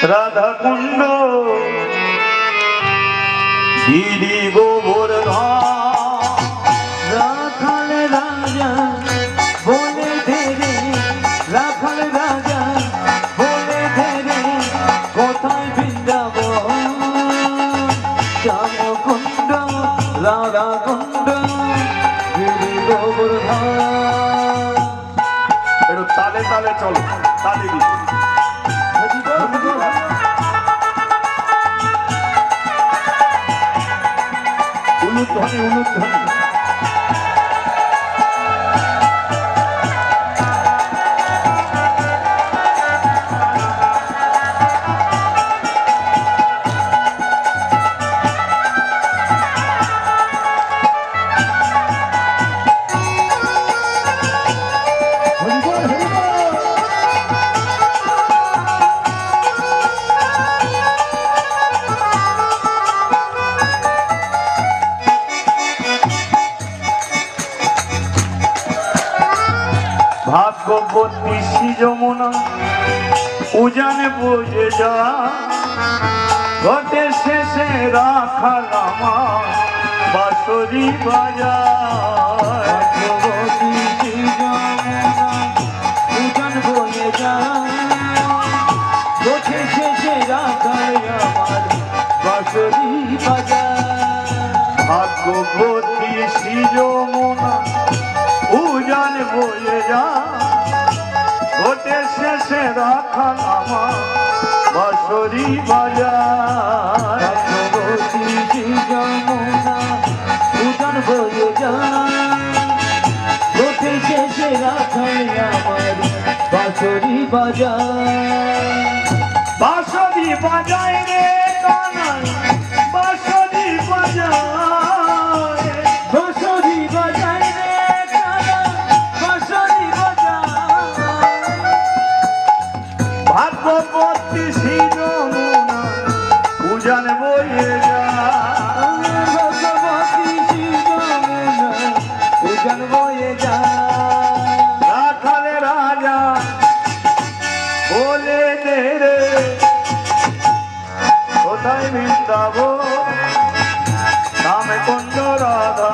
রাধা কুণ্ড গিরি গোবর্ধন রাখাল রাজা বলে ধীরে, রাখাল রাজা বলে ধীরে, কোথায় বৃন্দাবন শ্যামকুণ্ড রাধা কুণ্ড গিরি গোবর্ধন। একটু তালে তালে চলো, তালে দিই উলুধ্বনি উলুধ্বনি। ভাগ্যবতী শ্রী যমুনা উজানে বয়ে যা, ঘটে শেষে রাখাল আমার বাঁশরি বাজায়। ভাগ্যবতী শ্রী যমুনা উজান বয়ে যায়, ঘটে শেষে রাখাল আমার বাঁশরি বাজায়। ভাগ্যবতী শ্রী যমুনা উজান বয়ে যা, ঘটে শেষে রাখাল আমার বাঁশরি বাজায়। ভাগ্যবতী শ্রী যমুনা উজান বয়ে যায়, ঘটে শেষে রাখাল আমার বাঁশরি বাজায়। বাঁশরি বাজায় রে কানাই, বাঁশরি বাজায়, বাঁশরি বাজায় রে কানা, বাঁশরি বাজায়। ভাগ্যবতী শ্রী যমুনা উজান বয়ে যা। ভাগ্যবতী শ্রী যমুনা উজান বয়ে যায়, রাখাল রাজা বলে দে রে, কোথায় বৃন্দাবন শ্যামকুণ্ড রাধা